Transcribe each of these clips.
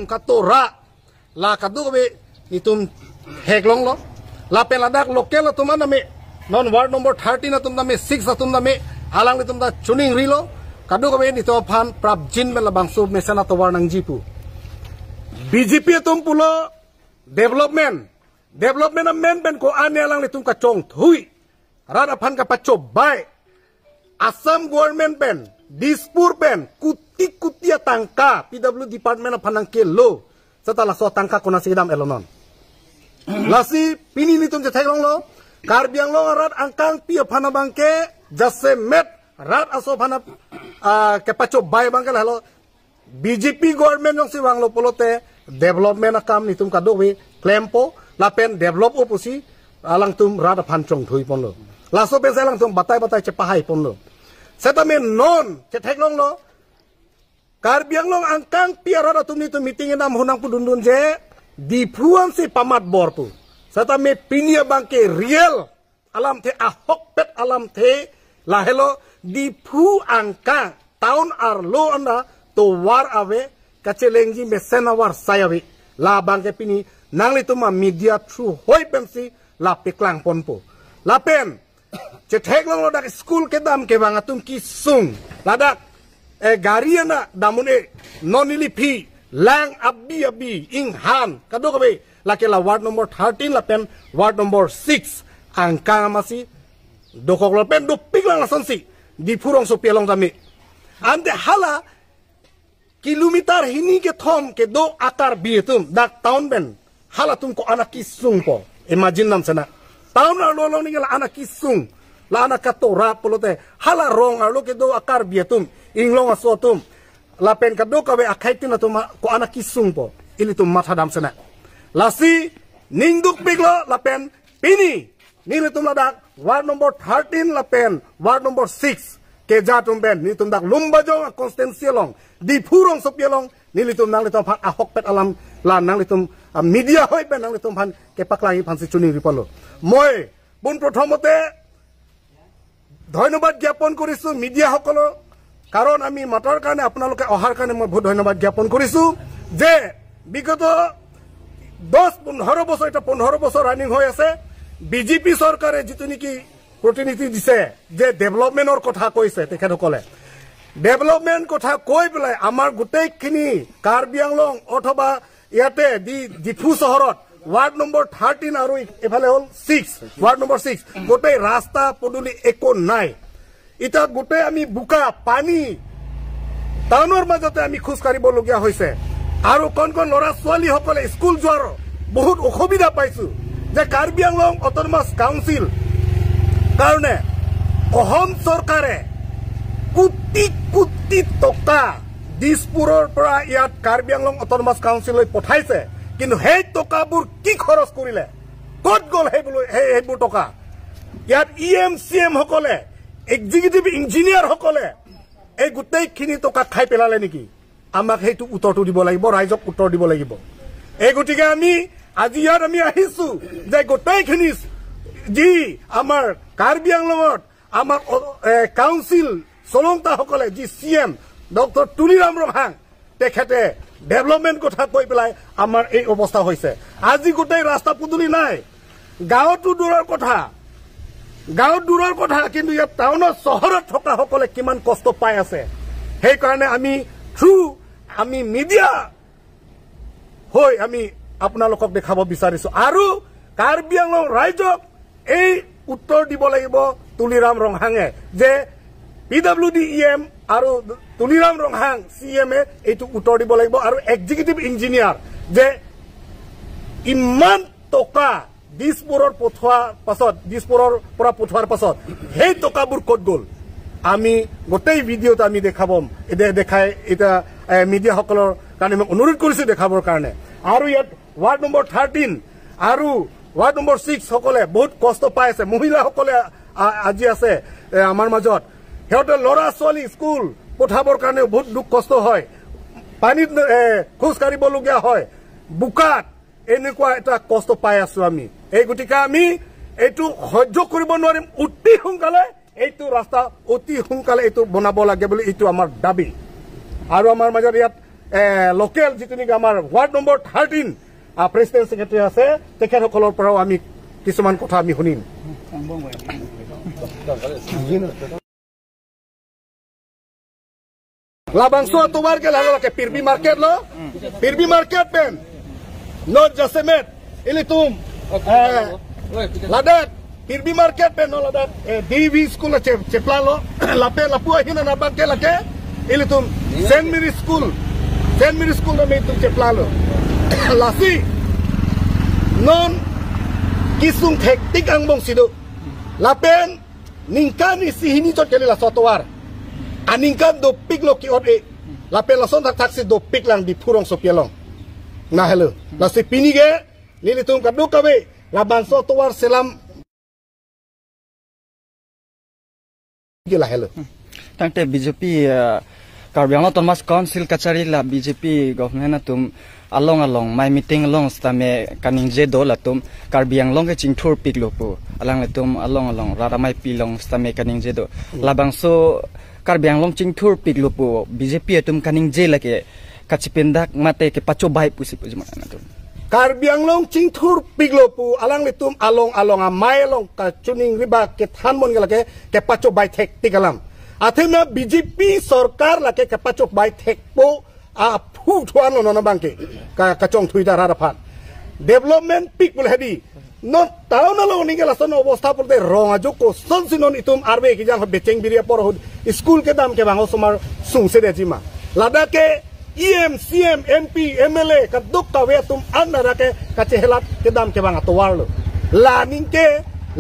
katora la kadu be itum heglong lo la peladak lokel tum name non ward number 13 tum name 6 atum name alang tum da chuning rilo kadu be ni to phan prabjin mela bangsu mesana to warnang jipu BJP tum pulo development men ben ko ane alang tum ka chong thui rada phan ka pacho bai Assam government pen Dispur pen kutia tangka PW department panang ke lo setelah so tangka kona sidam elonon lasi pini ni tum jethai long lo karbiang lo rat angkang pia phana bangke jase met rat aso phana ke pacho bai bangke halo BJP government yang siwang lo polote development akam ni tum kadowi klempo lapen develop opusi alang tum rat phancong thui pon lo laso pe lang tum batai cepahai pon lo Setame non cetek long lo karbiang long angkang piara tum ni tu meeting nam hunang pudundun je di puan si pamat bor pu setame pinia bangke real alam the ahok pet alam the lahelo di pu angkang tahun arlo anda to war ave kacelengji mesena war sayawi la bangke pini nang itu ma media true hoi pensi la peklang ponpo la pen cetek long dak school ke dam ke bang atum kisung ladak gariana damune nonili pi lang abi ing han kado kabe lakela ward number 13 lapen ward number 6 angka masih dokok lapen do piglang lasansi di purong so pelong dami ande hala kilometer hini ke thom ke do akar bietum dak town ben hala tum ko anak kisung po imagine nam sana taun lo ni la anak kisung la anak katora polote hala rong lo ke do akar bietum inglong asotum la pen kado ka be akaitin atum ko anak kisung po ini tum matha dam sana lasi ningduk biglo la pen pini ni tum ladak ward number 13 la pen ward number 6 ke jatum ben ni tum dak lumbajong constituency di purong sopielong ni tum nang tum phak ahok pet alam la nang tum media hoi ben nang tum phan ke paklangi phan si chuning ripolo মই বুন প্ৰথমতে ধন্যবাদ জ্ঞাপন কৰিছো media সকল কাৰণ আমি মাতৰ কাৰণে আপোনালোকে অহাৰ কাৰণে মই বহুত ধন্যবাদ জ্ঞাপন কৰিছো যে বিগত 10-15 বছৰ এটা 15 বছৰ ৰানিং হৈ আছে বিজেপি চৰকাৰে যিটো নেকি প্ৰতিনিধি দিছে যে ডেভেলপমেন্টৰ কথা কৈছে তেখেতসকলে ডেভেলপমেন্ট কথা কৈ পেলাই আমাৰ গোটেইখিনি কাৰ্বি আংলং অথবা ইয়াতে ডিফু চহৰত Ward number 13 aru efale hol 6 ward number 6 gote rasta poduli eko nai ita gote ami buka pani taunor majote ami khus karibo logia hoise aru kon lora swali hokole school joar bahut okhobida paisu je Karbi Anglong autonomous council karone ohom sarkare kuti toka dispuror pra iat Karbi Anglong autonomous council loi pothaise কিন্তু হেই টকাবোৰ কি খৰচ কৰিলে কত গল হেইবোৰ টকা ইয়াত EMCM সকলে executive engineer সকলে এই গোটেইখিনি টকা খাই পেলালে নেকি আমাক হেইটো উত্তৰটো দিব লাগিব ৰাইজক উত্তৰ দিব লাগিব এই গতিকে আমি আজি ইয়াত আমি আহিছো যে গোটেইখিনি যি আমাৰ কাৰ্বি আংলঙত আমাৰ কাউন্সিল চলংতা সকলে যি CM ডক্টৰ তুলিৰাম ৰহাং তেখেতে ডেভেলপমেন্ট কথা কৈ পেলাই আমাৰ এই অৱস্থা হৈছে আজি গোটেই ৰাস্তা পদূলি নাই গাঁৱটো দূৰৰ কথা কিন্তু ইয়াত টাউনৰ চহৰত থকা সকলে কিমান কষ্ট পাই আছে সেই কাৰণে আমি মিডিয়া হৈ আমি আপোনালোকক দেখাব বিচাৰিছো আৰু কাৰ্বি আংলং ৰাইজক এই উত্তৰ দিব লাগিব তুলিৰাম ৰংহাঙে যে PWD-EM আৰু তুলিৰাম ৰংহাং CM এইটো উত্তৰ দিব লাগিব আৰু এক্সিকিউটিভ ইঞ্জিনিয়াৰ যে ইমান টকা দিছপুৰৰ পৰা পঠোৱাৰ পাছত সেই টকাবোৰ ক'ত গ'ল আমি গোটেই ভিডিঅ'ত আমি দেখাই এটা মিডিয়া সকলৰ কাৰণে মই অনুৰোধ কৰিছো দেখাবৰ কাৰণে আৰু ইয়াত ৱাৰ্ড নম্বৰ 13 আৰু ৱাৰ্ড নম্বৰ 6 সকলে বহুত কষ্ট পাই আছে মহিলা সকলে আজি আছে আমাৰ মাজত হেওতে লৰা ছোৱালী স্কুল পঠাবৰ কাৰণে বহুত দুখ কষ্ট হয় পানীত খোজ কাঢ়িবলগীয়া হয় বুকাত এনেকুৱা এটা কষ্ট পাই আছো আমি এই গতিকে আমি এইটো সহ্য কৰিব নোৱাৰিম অতি সোনকালে এইটো ৰাস্তা অতি সোনকালে এইটো বনাব লাগে বুলি এইটো আমাৰ দাবী আৰু আমাৰ মাজত ইয়াত লোকেল যিটো নেকি আমাৰ ৱাৰ্ড নম্বৰ 13 প্ৰেচিডেণ্ট ছেক্ৰেটাৰী আছে তেখেতসকলৰ পৰাও আমি কিছুমান কথা আমি শুনিম Labangso atubar ke lalu ke Pirbi market lo, Pirbi market pen, not Jasemet, ilitum, ladat, Pirbi market pen no ladat, DV school cepla lo, lape lapua hina nabang ke lake, ilitum Saint Mary school na itu cepla lo, lasi, non kisung hektik ang bong sido, lapen ningkan isi hini cot kali la sotuar. Aningkan do pik lo ki ot lape lason tak taksi do pik lang di purong so pialong nah hello la si pini ge lili tum kadu kabe la banso tuar selam gila hello tangte BJP Karbiang Thomas Council kachari la BJP government tum along my meeting along stame kaning je do la tum Karbiang long ke chingthur pik lo pu alang le tum along rara mai pilong stame kaning je do la bangso Karbiang long chingthur pik lo pu BJP tum kaning je la ke kachipendak mate ke pacho bai pusi pu jma na tum Karbiang long chingthur pik lo pu alang le tum along mai long ka chuning riba ke thanmon gala ke pacho bai thek tikalam athena BJP sarkar la ke pacho bai thek po a phu thuan no bangke ka chong thui da ra phat development pik bol hedi no tao na lo ni gala sono obostha pulte ronga joko sonsinon itum arbe ki jang beceng biria por school ke dam ke bango somar sung se dejima lada ke EM CM MP MLA ka duk ka we tum anara ke ka chehelat ke dam ke bang atwar lo la ning ke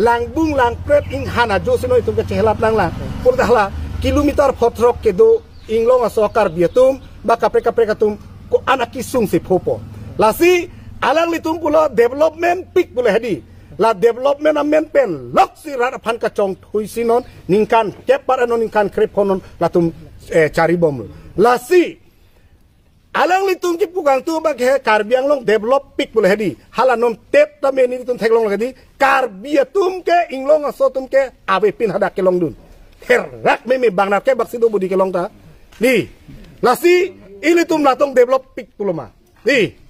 lang bung lang pret ing hana jo sino itum ke chehelat lang la pur dahla kilometer photrok ke do inglong asokar biatum ba kapre tum ko anaki sung se phopo lasi alang litum pulo development pik pulo hedi la development amen pen loksi rara phan ka chong thui sinon ningkan kepar anon ningkan krep konon latum cari bom la si alang litum ki pugang tu ba ke Karbiang long develop pik pulo hedi halanom tep ta me ni tum theklong lagi Karbiatum ke inglong aso tum ke ave pin hada ke long dun herak me bangna ke bak sido budi ke long ta di la si ilitum latong develop pik pulo ma di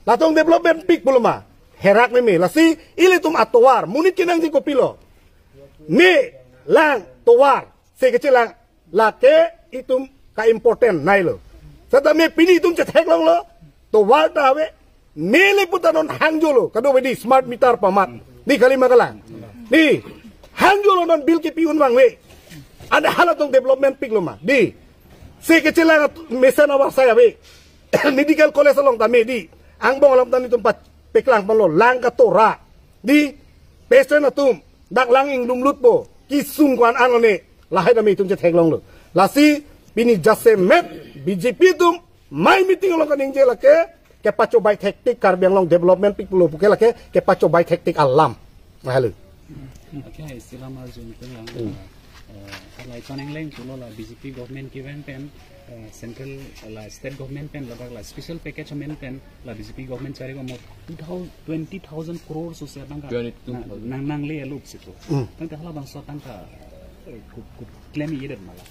latong development pik pulma herak me lasi ili tum atwar munit kinang di kopilo me lang towar se kechilang la ke itum ka important nailo sata me pini itum che thek long lo towar ta we me le putanon hangjolo kado we di smart meter pamat di kali magala di hangjolo non bil ki piun wang we ada halatong development pik loma di se kechilang mesana wa saya we medical college long ta me di ang bong alam tan itum pat peklang palo lang ka tora di pesen atum dak langing lumlut po kisung kwan anone lahai dami itum je theklong lo lasi pini jase met BJP tum mai meeting long kaning je lake ke pacho bai hektik Karbiang long development pik pulo buke lake ke pacho bai hektik alam halu okay istilah marjun yang lai chaneng leng pulo la BJP government given pen central la state government pen la special package amen pen la BJP government cari ko mo 20,000 crore so se tangka nang le loop situ tangka hala bang so tangka claim yeder mala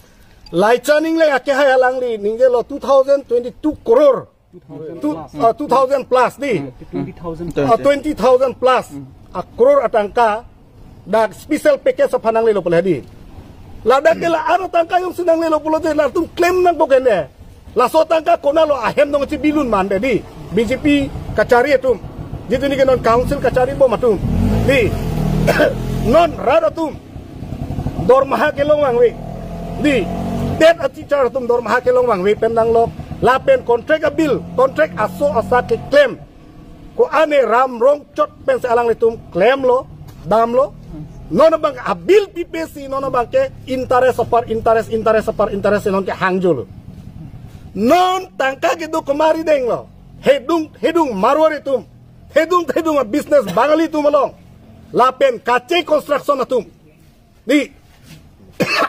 lai chaning le ake hai alang li ninge lo 2022 crore 2000 plus di 20,000 plus a crore atangka dak special package sa panang le lo pala di lada ke la aro tangka yung sinang le lo pulo de la tum claim nang bokene la so tangka kona lo ahem dong ci bilun man de di BJP kacari etum jitu ni ke non council kacari bo matum di non rada tum dor maha ke long wang we di det ati char tum dor maha ke long wang we pendang lo la pen contract a bill contract aso asa ke claim ko ane ram rong chot pen sa alang le tum claim lo dam lo nono bang abil PPC nono bang ke interest non ke hangjolo non tangka gitu kemari deng lo hedung marwari tum hedung business bangali tum lo lapen kace construction atum di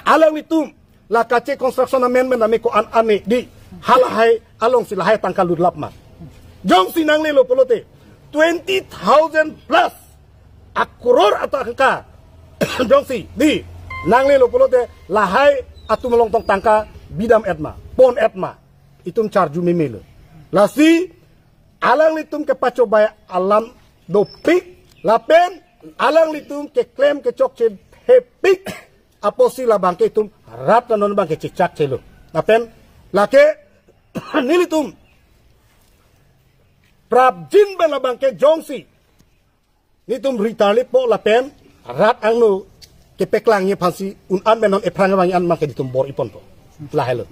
alang itum la kace construction amendment ame ko ane di halahai along silahai tangka ludlap ma jong sinang le lo polote 20,000 plus akuror atau angka jong si di nang le lo polote lahai atu melong tong tangka bidam etma pon etma itum charju memelo. Lasi alang litum ke pacobaya alam do pik lapen alang litum ke klaim ke chok che hepik aposi la bangke itum rat non bangke cicak celo. Lapen lake nilitum prabjin bela bangke jongsi nitum ritali po lapen rat angno ke peklangnya pansi un an menon eprang bang an make ditum bor ipon po lahelo.